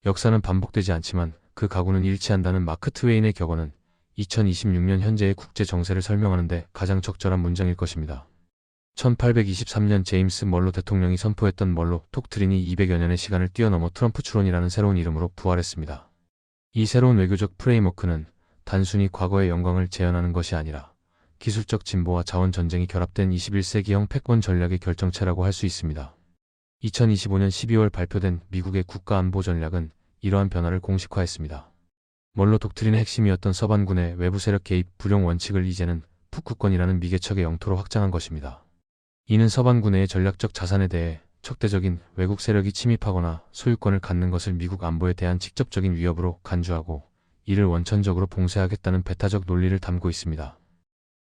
역사는 반복되지 않지만 그 각오는 일치한다는 마크 트웨인의 격언은 2026년 현재의 국제 정세를 설명하는 데 가장 적절한 문장일 것입니다. 1823년 제임스 멀로 대통령이 선포했던 멀로 독트린이 200여 년의 시간을 뛰어넘어 트럼프 추론이라는 새로운 이름으로 부활했습니다. 이 새로운 외교적 프레임워크는 단순히 과거의 영광을 재현하는 것이 아니라 기술적 진보와 자원 전쟁이 결합된 21세기형 패권 전략의 결정체라고 할 수 있습니다. 2025년 12월 발표된 미국의 국가안보 전략은 이러한 변화를 공식화했습니다. 멀로 독트린의 핵심이었던 서반군의 외부 세력 개입 불용 원칙을 이제는 북극권이라는 미개척의 영토로 확장한 것입니다. 이는 서반군의 전략적 자산에 대해 적대적인 외국 세력이 침입하거나 소유권을 갖는 것을 미국 안보에 대한 직접적인 위협으로 간주하고 이를 원천적으로 봉쇄하겠다는 배타적 논리를 담고 있습니다.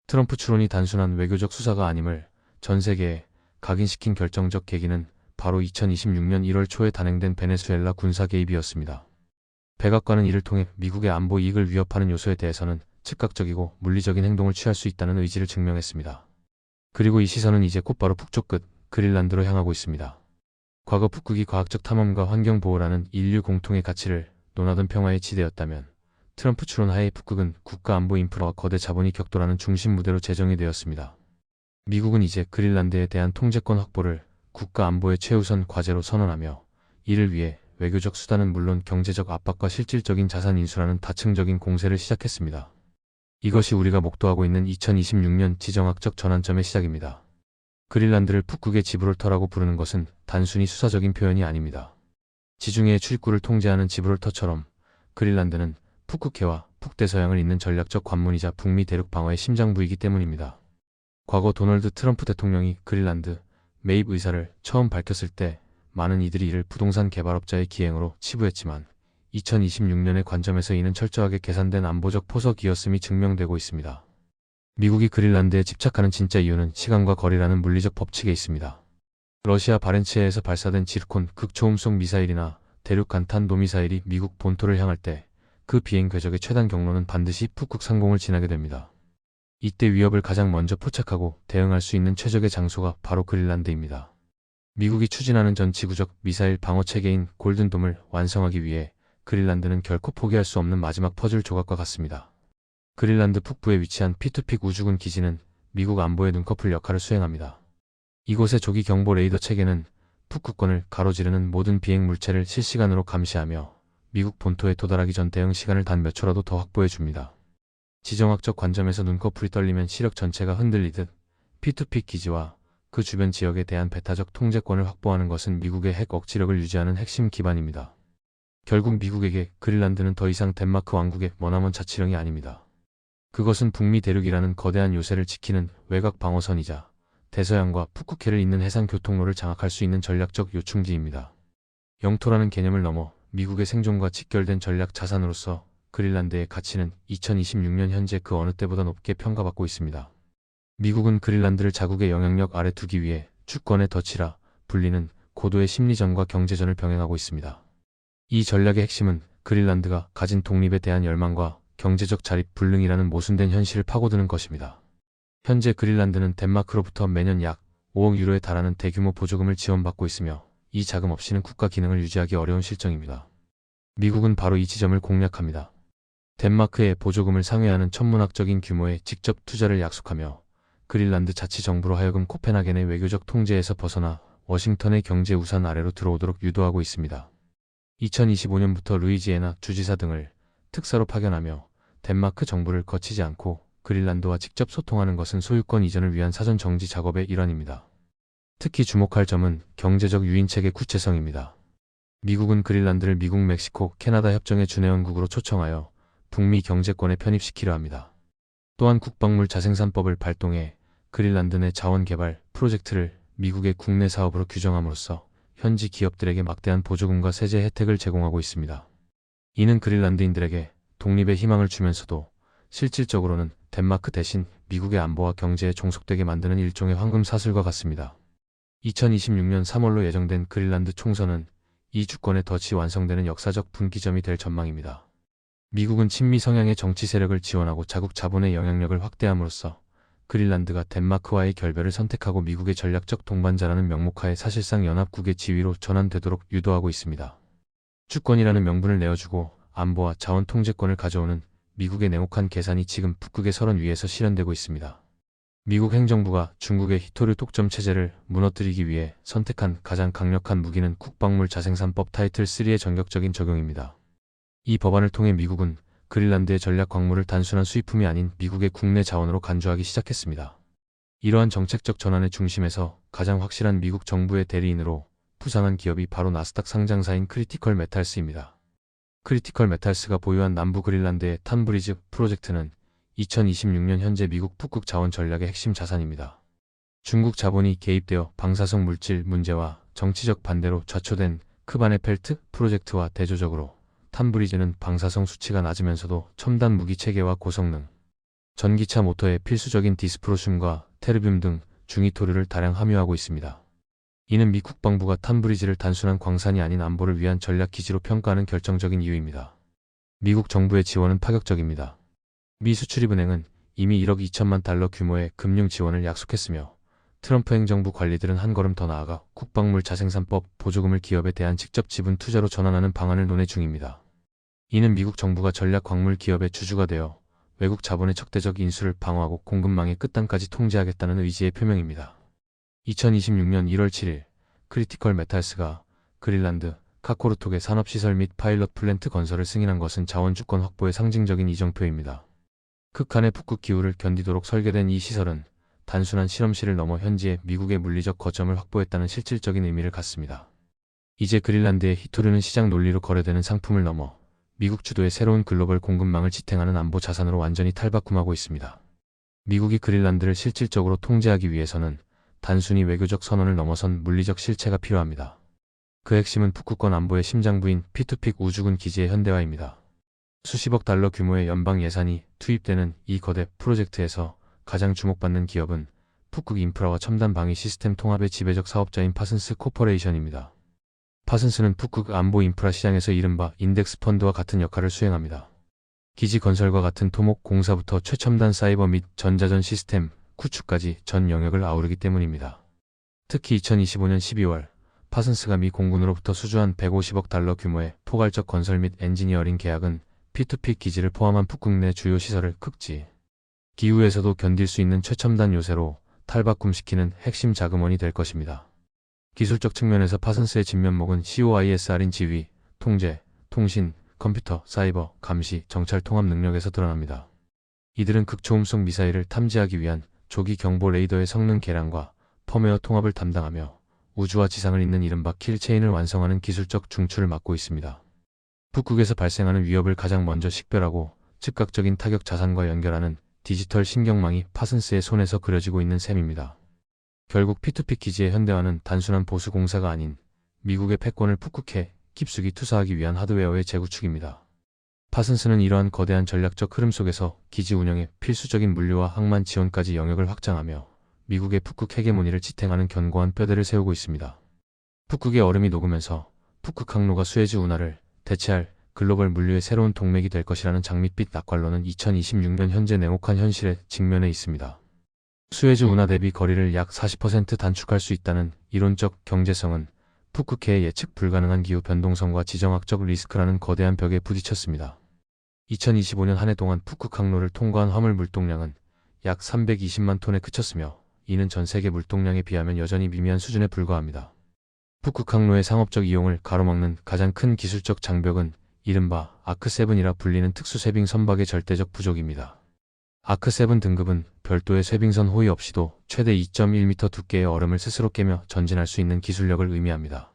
트럼프 추론이 단순한 외교적 수사가 아님을 전 세계에 각인시킨 결정적 계기는 바로 2026년 1월 초에 단행된 베네수엘라 군사 개입이었습니다. 백악관은 이를 통해 미국의 안보 이익을 위협하는 요소에 대해서는 즉각적이고 물리적인 행동을 취할 수 있다는 의지를 증명했습니다. 그리고 이 시선은 이제 곧바로 북쪽 끝 그린란드로 향하고 있습니다. 과거 북극이 과학적 탐험과 환경 보호라는 인류 공통의 가치를 논하던 평화의 지대였다면 트럼프 추론 하에 북극은 국가안보 인프라와 거대 자본이 격돌하는 중심 무대로 재정이 되었습니다. 미국은 이제 그린란드에 대한 통제권 확보를 국가안보의 최우선 과제로 선언하며 이를 위해 외교적 수단은 물론 경제적 압박과 실질적인 자산 인수라는 다층적인 공세를 시작했습니다. 이것이 우리가 목도하고 있는 2026년 지정학적 전환점의 시작입니다. 그린란드를 북극의 지브롤터라고 부르는 것은 단순히 수사적인 표현이 아닙니다. 지중해의 출입구를 통제하는 지브롤터처럼 그린란드는 북극해와 북대서양을 잇는 전략적 관문이자 북미 대륙 방어의 심장부이기 때문입니다. 과거 도널드 트럼프 대통령이 그린란드 매입 의사를 처음 밝혔을 때 많은 이들이 이를 부동산 개발업자의 기행으로 치부했지만 2026년의 관점에서 이는 철저하게 계산된 안보적 포석이었음이 증명되고 있습니다. 미국이 그린란드에 집착하는 진짜 이유는 시간과 거리라는 물리적 법칙에 있습니다. 러시아 바렌츠해에서 발사된 지르콘 극초음속 미사일이나 대륙 간탄도 미사일이 미국 본토를 향할 때 그 비행 궤적의 최단 경로는 반드시 북극 상공을 지나게 됩니다. 이때 위협을 가장 먼저 포착하고 대응할 수 있는 최적의 장소가 바로 그린란드입니다. 미국이 추진하는 전 지구적 미사일 방어 체계인 골든돔을 완성하기 위해 그린란드는 결코 포기할 수 없는 마지막 퍼즐 조각과 같습니다. 그린란드 북부에 위치한 피투픽 우주군 기지는 미국 안보의 눈꺼풀 역할을 수행합니다. 이곳의 조기 경보 레이더 체계는 북극권을 가로지르는 모든 비행 물체를 실시간으로 감시하며 미국 본토에 도달하기 전 대응 시간을 단 몇 초라도 더 확보해 줍니다. 지정학적 관점에서 눈꺼풀이 떨리면 시력 전체가 흔들리듯 피투픽 기지와 그 주변 지역에 대한 배타적 통제권을 확보하는 것은 미국의 핵 억지력을 유지하는 핵심 기반입니다. 결국 미국에게 그린란드는 더 이상 덴마크 왕국의 머나먼 자치령이 아닙니다. 그것은 북미 대륙이라는 거대한 요새를 지키는 외곽 방어선이자 대서양과 북극해를 잇는 해상 교통로를 장악할 수 있는 전략적 요충지입니다. 영토라는 개념을 넘어 미국의 생존과 직결된 전략 자산으로서 그린란드의 가치는 2026년 현재 그 어느 때보다 높게 평가받고 있습니다. 미국은 그린란드를 자국의 영향력 아래 두기 위해 주권의 덫이라 불리는 고도의 심리전과 경제전을 병행하고 있습니다. 이 전략의 핵심은 그린란드가 가진 독립에 대한 열망과 경제적 자립 불능이라는 모순된 현실을 파고드는 것입니다. 현재 그린란드는 덴마크로부터 매년 약 5억 유로에 달하는 대규모 보조금을 지원받고 있으며 이 자금 없이는 국가 기능을 유지하기 어려운 실정입니다. 미국은 바로 이 지점을 공략합니다. 덴마크의 보조금을 상회하는 천문학적인 규모의 직접 투자를 약속하며 그린란드 자치정부로 하여금 코펜하겐의 외교적 통제에서 벗어나 워싱턴의 경제 우산 아래로 들어오도록 유도하고 있습니다. 2025년부터 루이지애나 주지사 등을 특사로 파견하며 덴마크 정부를 거치지 않고 그린란드와 직접 소통하는 것은 소유권 이전을 위한 사전 정지 작업의 일환입니다. 특히 주목할 점은 경제적 유인책의 구체성입니다. 미국은 그린란드를 미국, 멕시코, 캐나다 협정의 준회원국으로 초청하여 북미 경제권에 편입시키려 합니다. 또한 국방물 자생산법을 발동해 그린란드 내 자원 개발 프로젝트를 미국의 국내 사업으로 규정함으로써 현지 기업들에게 막대한 보조금과 세제 혜택을 제공하고 있습니다. 이는 그린란드인들에게 독립의 희망을 주면서도 실질적으로는 덴마크 대신 미국의 안보와 경제에 종속되게 만드는 일종의 황금 사슬과 같습니다. 2026년 3월로 예정된 그린란드 총선은 이 주권의 덫이 완성되는 역사적 분기점이 될 전망입니다. 미국은 친미 성향의 정치 세력을 지원하고 자국 자본의 영향력을 확대함으로써 그린란드가 덴마크와의 결별을 선택하고 미국의 전략적 동반자라는 명목하에 사실상 연합국의 지위로 전환되도록 유도하고 있습니다. 주권이라는 명분을 내어주고 안보와 자원 통제권을 가져오는 미국의 냉혹한 계산이 지금 북극의 설원 위에서 실현되고 있습니다. 미국 행정부가 중국의 히토류 독점 체제를 무너뜨리기 위해 선택한 가장 강력한 무기는 국방물 자생산법 타이틀 3의 전격적인 적용입니다. 이 법안을 통해 미국은 그린란드의 전략 광물을 단순한 수입품이 아닌 미국의 국내 자원으로 간주하기 시작했습니다. 이러한 정책적 전환의 중심에서 가장 확실한 미국 정부의 대리인으로 부상한 기업이 바로 나스닥 상장사인 크리티컬 메탈스입니다. 크리티컬 메탈스가 보유한 남부 그린란드의 탄브리즈 프로젝트는 2026년 현재 미국 북극 자원 전략의 핵심 자산입니다. 중국 자본이 개입되어 방사성 물질 문제와 정치적 반대로 좌초된 크바네펠트 프로젝트와 대조적으로 탄브리즈는 방사성 수치가 낮으면서도 첨단 무기 체계와 고성능, 전기차 모터에 필수적인 디스프로슘과 테르뷴 등 중위토류를 다량 함유하고 있습니다. 이는 미 국방부가 탄브리즈를 단순한 광산이 아닌 안보를 위한 전략 기지로 평가하는 결정적인 이유입니다. 미국 정부의 지원은 파격적입니다. 미 수출입은행은 이미 1억 2천만 달러 규모의 금융 지원을 약속했으며 트럼프 행정부 관리들은 한 걸음 더 나아가 국방물 자생산법 보조금을 기업에 대한 직접 지분 투자로 전환하는 방안을 논의 중입니다. 이는 미국 정부가 전략 광물 기업의 주주가 되어 외국 자본의 적대적 인수를 방어하고 공급망의 끝단까지 통제하겠다는 의지의 표명입니다. 2026년 1월 7일 크리티컬 메탈스가 그린란드 카코르톡의 산업시설 및 파일럿 플랜트 건설을 승인한 것은 자원주권 확보의 상징적인 이정표입니다. 극한의 북극 기후를 견디도록 설계된 이 시설은 단순한 실험실을 넘어 현지의 미국의 물리적 거점을 확보했다는 실질적인 의미를 갖습니다. 이제 그린란드의 히토류는 시장 논리로 거래되는 상품을 넘어 미국 주도의 새로운 글로벌 공급망을 지탱하는 안보 자산으로 완전히 탈바꿈하고 있습니다. 미국이 그린란드를 실질적으로 통제하기 위해서는 단순히 외교적 선언을 넘어선 물리적 실체가 필요합니다. 그 핵심은 북극권 안보의 심장부인 피투픽 우주군 기지의 현대화입니다. 수십억 달러 규모의 연방 예산이 투입되는 이 거대 프로젝트에서 가장 주목받는 기업은 북극 인프라와 첨단 방위 시스템 통합의 지배적 사업자인 파슨스 코퍼레이션입니다. 파슨스는 북극 안보 인프라 시장에서 이른바 인덱스 펀드와 같은 역할을 수행합니다. 기지 건설과 같은 토목 공사부터 최첨단 사이버 및 전자전 시스템 구축까지 전 영역을 아우르기 때문입니다. 특히 2025년 12월 파슨스가 미 공군으로부터 수주한 150억 달러 규모의 포괄적 건설 및 엔지니어링 계약은 P2P 기지를 포함한 북극 내 주요 시설을 극지, 기후에서도 견딜 수 있는 최첨단 요새로 탈바꿈시키는 핵심 자금원이 될 것입니다. 기술적 측면에서 파슨스의 진면목은 COISR인 지휘, 통제, 통신, 컴퓨터, 사이버, 감시, 정찰 통합 능력에서 드러납니다. 이들은 극초음속 미사일을 탐지하기 위한 조기 경보 레이더의 성능 개량과 펌웨어 통합을 담당하며 우주와 지상을 잇는 이른바 킬체인을 완성하는 기술적 중추를 맡고 있습니다. 북극에서 발생하는 위협을 가장 먼저 식별하고 즉각적인 타격 자산과 연결하는 디지털 신경망이 파슨스의 손에서 그려지고 있는 셈입니다. 결국 P2P 기지의 현대화는 단순한 보수 공사가 아닌 미국의 패권을 북극해 깊숙이 투사하기 위한 하드웨어의 재구축입니다. 파슨스는 이러한 거대한 전략적 흐름 속에서 기지 운영에 필수적인 물류와 항만 지원까지 영역을 확장하며 미국의 북극 헤게모니를 지탱하는 견고한 뼈대를 세우고 있습니다. 북극의 얼음이 녹으면서 북극 항로가 수에즈 운하를 대체할 글로벌 물류의 새로운 동맥이 될 것이라는 장밋빛 낙관론은 2026년 현재 냉혹한 현실에 직면해 있습니다. 수에즈 운하 대비 거리를 약 40% 단축할 수 있다는 이론적 경제성은 북극해의 예측 불가능한 기후 변동성과 지정학적 리스크라는 거대한 벽에 부딪혔습니다. 2025년 한 해 동안 북극 항로를 통과한 화물 물동량은 약 320만 톤에 그쳤으며 이는 전 세계 물동량에 비하면 여전히 미미한 수준에 불과합니다. 북극 항로의 상업적 이용을 가로막는 가장 큰 기술적 장벽은 이른바 아크7이라 불리는 특수 쇄빙 선박의 절대적 부족입니다. 아크7 등급은 별도의 쇄빙선 호위 없이도 최대 2.1m 두께의 얼음을 스스로 깨며 전진할 수 있는 기술력을 의미합니다.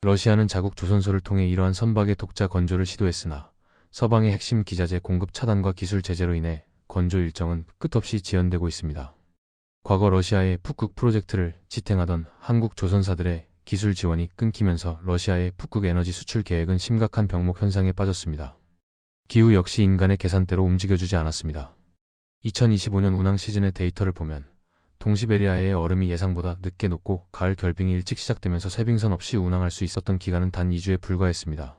러시아는 자국 조선소를 통해 이러한 선박의 독자 건조를 시도했으나 서방의 핵심 기자재 공급 차단과 기술 제재로 인해 건조 일정은 끝없이 지연되고 있습니다. 과거 러시아의 북극 프로젝트를 지탱하던 한국 조선사들의 기술 지원이 끊기면서 러시아의 북극 에너지 수출 계획은 심각한 병목 현상에 빠졌습니다. 기후 역시 인간의 계산대로 움직여주지 않았습니다. 2025년 운항 시즌의 데이터를 보면 동시베리아의 얼음이 예상보다 늦게 녹고 가을 결빙이 일찍 시작되면서 쇄빙선 없이 운항할 수 있었던 기간은 단 2주에 불과했습니다.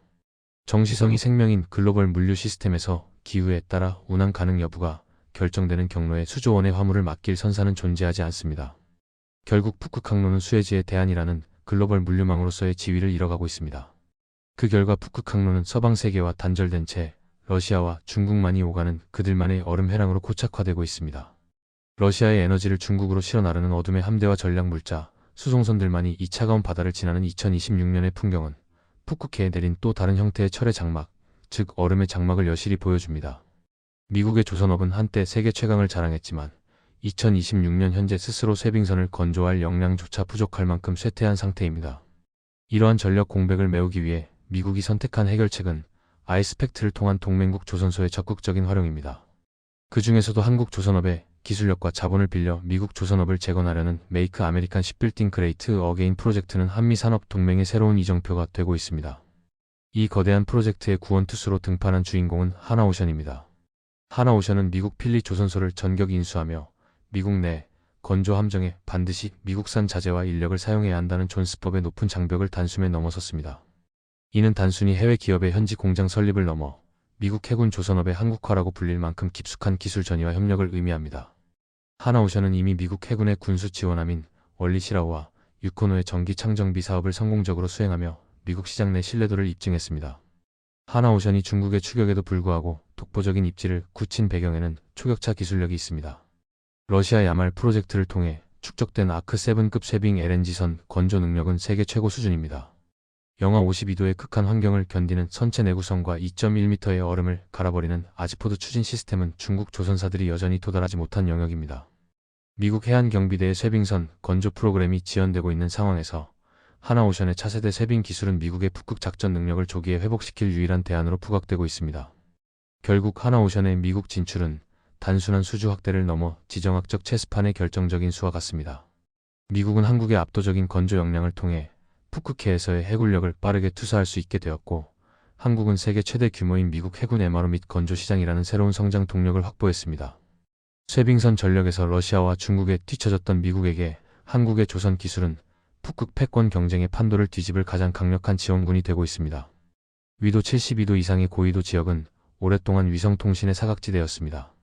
정시성이 생명인 글로벌 물류 시스템에서 기후에 따라 운항 가능 여부가 결정되는 경로에 수조원의 화물을 맡길 선사는 존재하지 않습니다. 결국 북극 항로는 수에즈의 대안이라는 글로벌 물류망으로서의 지위를 잃어가고 있습니다. 그 결과 북극 항로는 서방 세계와 단절된 채 러시아와 중국만이 오가는 그들만의 얼음 회랑으로 고착화되고 있습니다. 러시아의 에너지를 중국으로 실어 나르는 어둠의 함대와 전략 물자, 수송선들만이 이 차가운 바다를 지나는 2026년의 풍경은 북극해에 내린 또 다른 형태의 철의 장막, 즉 얼음의 장막을 여실히 보여줍니다. 미국의 조선업은 한때 세계 최강을 자랑했지만 2026년 현재 스스로 쇄빙선을 건조할 역량조차 부족할 만큼 쇠퇴한 상태입니다. 이러한 전력 공백을 메우기 위해 미국이 선택한 해결책은 아이스팩트를 통한 동맹국 조선소의 적극적인 활용입니다. 그 중에서도 한국 조선업의 기술력과 자본을 빌려 미국 조선업을 재건하려는 메이크 아메리칸 쉽빌딩 그레이트 어게인 프로젝트는 한미 산업 동맹의 새로운 이정표가 되고 있습니다. 이 거대한 프로젝트의 구원투수로 등판한 주인공은 하나오션입니다. 하나오션은 미국 필리 조선소를 전격 인수하며 미국 내 건조 함정에 반드시 미국산 자재와 인력을 사용해야 한다는 존스법의 높은 장벽을 단숨에 넘어섰습니다. 이는 단순히 해외 기업의 현지 공장 설립을 넘어 미국 해군 조선업의 한국화라고 불릴 만큼 깊숙한 기술 전이와 협력을 의미합니다. 하나오션은 이미 미국 해군의 군수 지원함인 월리시라우와 유코노의 전기 창정비 사업을 성공적으로 수행하며 미국 시장 내 신뢰도를 입증했습니다. 하나오션이 중국의 추격에도 불구하고 독보적인 입지를 굳힌 배경에는 초격차 기술력이 있습니다. 러시아 야말 프로젝트를 통해 축적된 아크-7급 쇄빙 LNG선 건조 능력은 세계 최고 수준입니다. 영하 52도의 극한 환경을 견디는 선체 내구성과 2.1m의 얼음을 갈아버리는 아지포드 추진 시스템은 중국 조선사들이 여전히 도달하지 못한 영역입니다. 미국 해안경비대의 쇄빙선 건조 프로그램이 지연되고 있는 상황에서 하나오션의 차세대 쇄빙 기술은 미국의 북극 작전 능력을 조기에 회복시킬 유일한 대안으로 부각되고 있습니다. 결국 하나오션의 미국 진출은 단순한 수주 확대를 넘어 지정학적 체스판의 결정적인 수와 같습니다. 미국은 한국의 압도적인 건조 역량을 통해 북극해에서의 해군력을 빠르게 투사할 수 있게 되었고, 한국은 세계 최대 규모인 미국 해군 MRO 및 건조 시장이라는 새로운 성장 동력을 확보했습니다. 쇄빙선 전력에서 러시아와 중국에 뒤처졌던 미국에게 한국의 조선 기술은 북극 패권 경쟁의 판도를 뒤집을 가장 강력한 지원군이 되고 있습니다. 위도 72도 이상의 고위도 지역은 오랫동안 위성통신의 사각지대였습니다.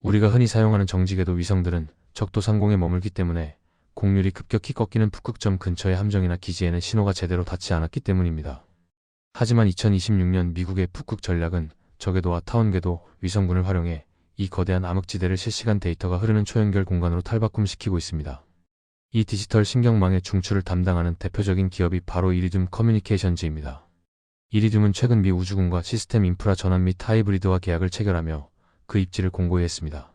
우리가 흔히 사용하는 정지궤도 위성들은 적도 상공에 머물기 때문에 공률이 급격히 꺾이는 북극점 근처의 함정이나 기지에는 신호가 제대로 닿지 않았기 때문입니다. 하지만 2026년 미국의 북극 전략은 저궤도와 타원궤도 위성군을 활용해 이 거대한 암흑지대를 실시간 데이터가 흐르는 초연결 공간으로 탈바꿈시키고 있습니다. 이 디지털 신경망의 중추를 담당하는 대표적인 기업이 바로 이리듐 커뮤니케이션즈입니다. 이리듐은 최근 미 우주군과 시스템 인프라 전환 및 하이브리드화 계약을 체결하며 그 입지를 공고히 했습니다.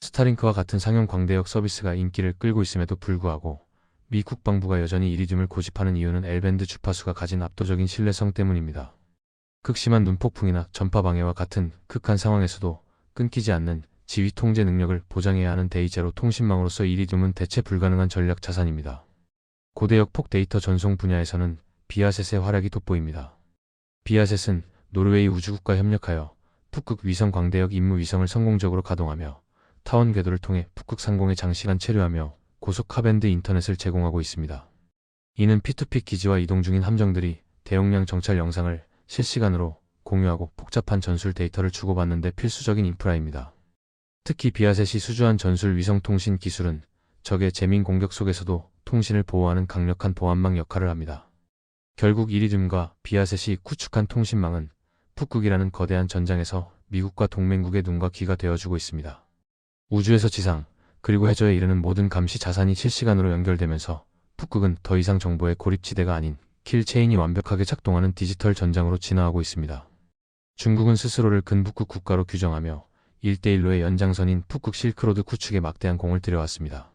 스타링크와 같은 상용 광대역 서비스가 인기를 끌고 있음에도 불구하고 미 국방부가 여전히 이리듐을 고집하는 이유는 L밴드 주파수가 가진 압도적인 신뢰성 때문입니다. 극심한 눈폭풍이나 전파 방해와 같은 극한 상황에서도 끊기지 않는 지휘 통제 능력을 보장해야 하는 데이제로 통신망으로서 이리듐은 대체 불가능한 전략 자산입니다. 고대역 폭 데이터 전송 분야에서는 비아셋의 활약이 돋보입니다. 비아셋은 노르웨이 우주국과 협력하여 북극 위성 광대역 임무 위성을 성공적으로 가동하며 타원 궤도를 통해 북극 상공에 장시간 체류하며 고속 하밴드 인터넷을 제공하고 있습니다. 이는 P2P 기지와 이동 중인 함정들이 대용량 정찰 영상을 실시간으로 공유하고 복잡한 전술 데이터를 주고받는 데 필수적인 인프라입니다. 특히 비아셋이 수주한 전술 위성통신 기술은 적의 재민 공격 속에서도 통신을 보호하는 강력한 보안망 역할을 합니다. 결국 이리듐과 비아셋이 구축한 통신망은 북극이라는 거대한 전장에서 미국과 동맹국의 눈과 귀가 되어주고 있습니다. 우주에서 지상, 그리고 해저에 이르는 모든 감시 자산이 실시간으로 연결되면서 북극은 더 이상 정보의 고립지대가 아닌 킬체인이 완벽하게 작동하는 디지털 전장으로 진화하고 있습니다. 중국은 스스로를 근북극 국가로 규정하며 1대1로의 연장선인 북극 실크로드 구축에 막대한 공을 들여왔습니다.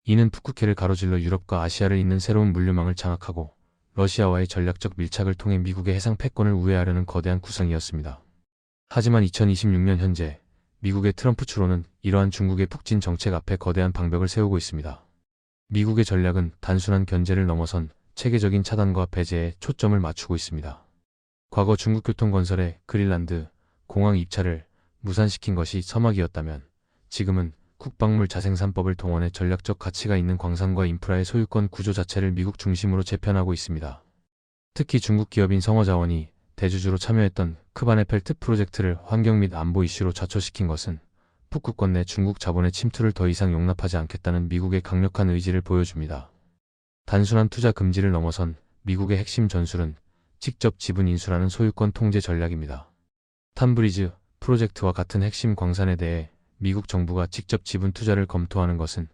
이는 북극해를 가로질러 유럽과 아시아를 잇는 새로운 물류망을 장악하고 러시아와의 전략적 밀착을 통해 미국의 해상 패권을 우회하려는 거대한 구상이었습니다. 하지만 2026년 현재 미국의 트럼프 추로는 이러한 중국의 북진 정책 앞에 거대한 방벽을 세우고 있습니다. 미국의 전략은 단순한 견제를 넘어선 체계적인 차단과 배제에 초점을 맞추고 있습니다. 과거 중국 교통건설의 그린란드 공항 입찰을 무산시킨 것이 서막이었다면 지금은 국방물 자생산법을 동원해 전략적 가치가 있는 광산과 인프라의 소유권 구조 자체를 미국 중심으로 재편하고 있습니다. 특히 중국 기업인 성어자원이 대주주로 참여했던 크바네펠트 프로젝트를 환경 및 안보 이슈로 좌초시킨 것은 북극권 내 중국 자본의 침투를 더 이상 용납하지 않겠다는 미국의 강력한 의지를 보여줍니다. 단순한 투자 금지를 넘어선 미국의 핵심 전술은 직접 지분 인수라는 소유권 통제 전략입니다. 탄브리즈 프로젝트와 같은 핵심 광산에 대해 미국 정부가 직접 지분 투자를 검토하는 것은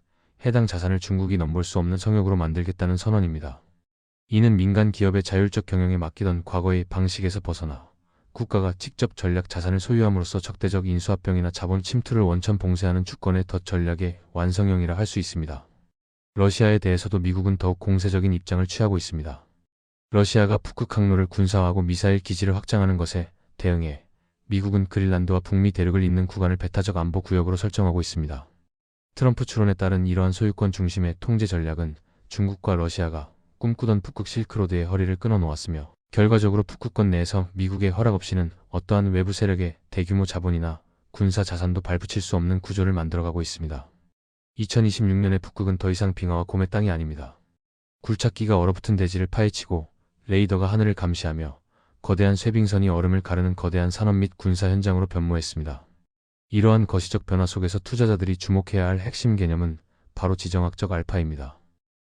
해당 자산을 중국이 넘볼 수 없는 성역으로 만들겠다는 선언입니다. 이는 민간 기업의 자율적 경영에 맡기던 과거의 방식에서 벗어나 국가가 직접 전략 자산을 소유함으로써 적대적 인수합병이나 자본 침투를 원천 봉쇄하는 주권의 덫 전략의 완성형이라 할 수 있습니다. 러시아에 대해서도 미국은 더욱 공세적인 입장을 취하고 있습니다. 러시아가 북극 항로를 군사화하고 미사일 기지를 확장하는 것에 대응해 미국은 그린란드와 북미 대륙을 잇는 구간을 배타적 안보 구역으로 설정하고 있습니다. 트럼프 추론에 따른 이러한 소유권 중심의 통제 전략은 중국과 러시아가 꿈꾸던 북극 실크로드의 허리를 끊어놓았으며 결과적으로 북극권 내에서 미국의 허락 없이는 어떠한 외부 세력의 대규모 자본이나 군사 자산도 발붙일 수 없는 구조를 만들어가고 있습니다. 2026년의 북극은 더 이상 빙하와 곰의 땅이 아닙니다. 굴착기가 얼어붙은 대지를 파헤치고 레이더가 하늘을 감시하며 거대한 쇠빙선이 얼음을 가르는 거대한 산업 및 군사 현장으로 변모했습니다. 이러한 거시적 변화 속에서 투자자들이 주목해야 할 핵심 개념은 바로 지정학적 알파입니다.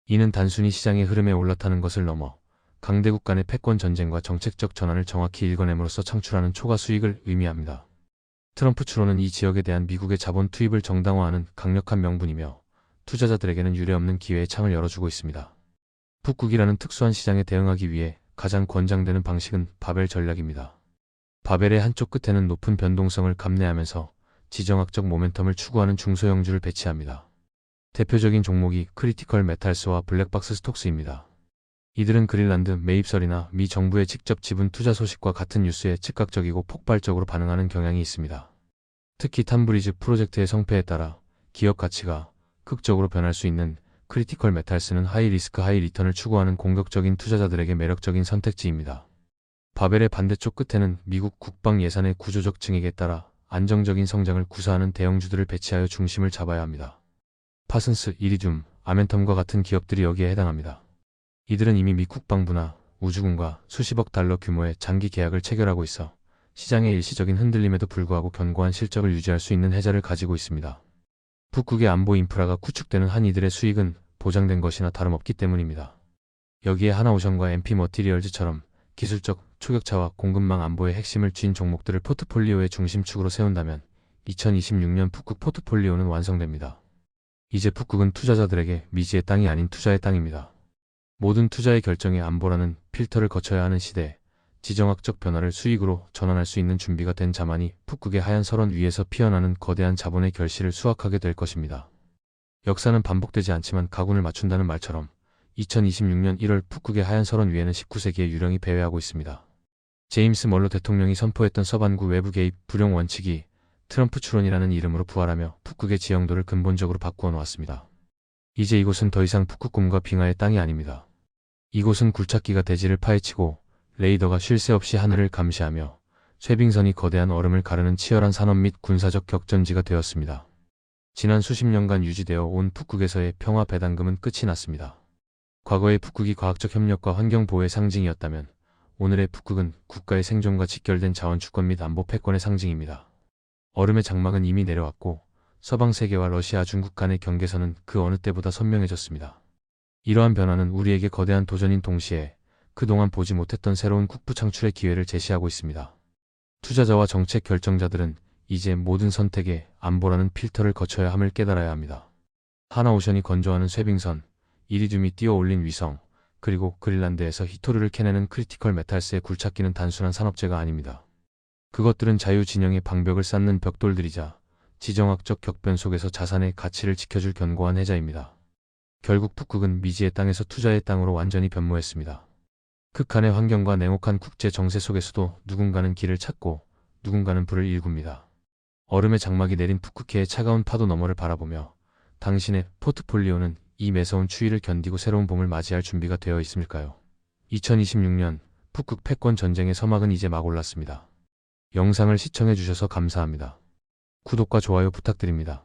이는 단순히 시장의 흐름에 올라타는 것을 넘어 강대국 간의 패권 전쟁과 정책적 전환을 정확히 읽어냄으로써 창출하는 초과 수익을 의미합니다. 트럼프 추론은 이 지역에 대한 미국의 자본 투입을 정당화하는 강력한 명분이며 투자자들에게는 유례없는 기회의 창을 열어주고 있습니다. 북극이라는 특수한 시장에 대응하기 위해 가장 권장되는 방식은 바벨 전략입니다. 바벨의 한쪽 끝에는 높은 변동성을 감내하면서 지정학적 모멘텀을 추구하는 중소형주를 배치합니다. 대표적인 종목이 크리티컬 메탈스와 블랙박스 스톡스입니다. 이들은 그린란드 매입설이나 미 정부의 직접 지분 투자 소식과 같은 뉴스에 즉각적이고 폭발적으로 반응하는 경향이 있습니다. 특히 탄브리즈 프로젝트의 성패에 따라 기업 가치가 극적으로 변할 수 있는 크리티컬 메탈스는 하이 리스크 하이 리턴을 추구하는 공격적인 투자자들에게 매력적인 선택지입니다. 바벨의 반대쪽 끝에는 미국 국방 예산의 구조적 증액에 따라 안정적인 성장을 구사하는 대형주들을 배치하여 중심을 잡아야 합니다. 파슨스, 이리듐, 아멘텀과 같은 기업들이 여기에 해당합니다. 이들은 이미 미 국방부나 우주군과 수십억 달러 규모의 장기 계약을 체결하고 있어 시장의 일시적인 흔들림에도 불구하고 견고한 실적을 유지할 수 있는 해자를 가지고 있습니다. 북극의 안보 인프라가 구축되는 한 이들의 수익은 보장된 것이나 다름없기 때문입니다. 여기에 하나오션과 MP 머티리얼즈처럼 기술적 초격차와 공급망 안보의 핵심을 쥔 종목들을 포트폴리오의 중심축으로 세운다면 2026년 북극 포트폴리오는 완성됩니다. 이제 북극은 투자자들에게 미지의 땅이 아닌 투자의 땅입니다. 모든 투자의 결정에 안보라는 필터를 거쳐야 하는 시대에 지정학적 변화를 수익으로 전환할 수 있는 준비가 된 자만이 북극의 하얀 설원 위에서 피어나는 거대한 자본의 결실을 수확하게 될 것입니다. 역사는 반복되지 않지만 가군을 맞춘다는 말처럼 2026년 1월 북극의 하얀 설원 위에는 19세기의 유령이 배회하고 있습니다. 제임스 멀로 대통령이 선포했던 서반구 외부 개입 불용 원칙이 트럼프 추론이라는 이름으로 부활하며 북극의 지형도를 근본적으로 바꾸어 놓았습니다. 이제 이곳은 더 이상 북극곰과 빙하의 땅이 아닙니다. 이곳은 굴착기가 대지를 파헤치고 레이더가 쉴 새 없이 하늘을 감시하며 쇠빙선이 거대한 얼음을 가르는 치열한 산업 및 군사적 격전지가 되었습니다. 지난 수십 년간 유지되어 온 북극에서의 평화 배당금은 끝이 났습니다. 과거의 북극이 과학적 협력과 환경 보호의 상징이었다면 오늘의 북극은 국가의 생존과 직결된 자원 주권 및 안보 패권의 상징입니다. 얼음의 장막은 이미 내려왔고 서방 세계와 러시아 중국 간의 경계선은 그 어느 때보다 선명해졌습니다. 이러한 변화는 우리에게 거대한 도전인 동시에 그동안 보지 못했던 새로운 국부 창출의 기회를 제시하고 있습니다. 투자자와 정책 결정자들은 이제 모든 선택에 안보라는 필터를 거쳐야 함을 깨달아야 합니다. 하나오션이 건조하는 쇠빙선, 이리듐이 띄어 올린 위성, 그리고 그린란드에서 히토류를 캐내는 크리티컬 메탈스의 굴착기는 단순한 산업재가 아닙니다. 그것들은 자유진영의 방벽을 쌓는 벽돌들이자 지정학적 격변 속에서 자산의 가치를 지켜줄 견고한 해자입니다. 결국 북극은 미지의 땅에서 투자의 땅으로 완전히 변모했습니다. 극한의 환경과 냉혹한 국제 정세 속에서도 누군가는 길을 찾고 누군가는 불을 일굽니다. 얼음의 장막이 내린 북극해의 차가운 파도 너머를 바라보며 당신의 포트폴리오는 이 매서운 추위를 견디고 새로운 봄을 맞이할 준비가 되어 있을까요? 2026년 북극 패권 전쟁의 서막은 이제 막 올랐습니다. 영상을 시청해 주셔서 감사합니다. 구독과 좋아요 부탁드립니다.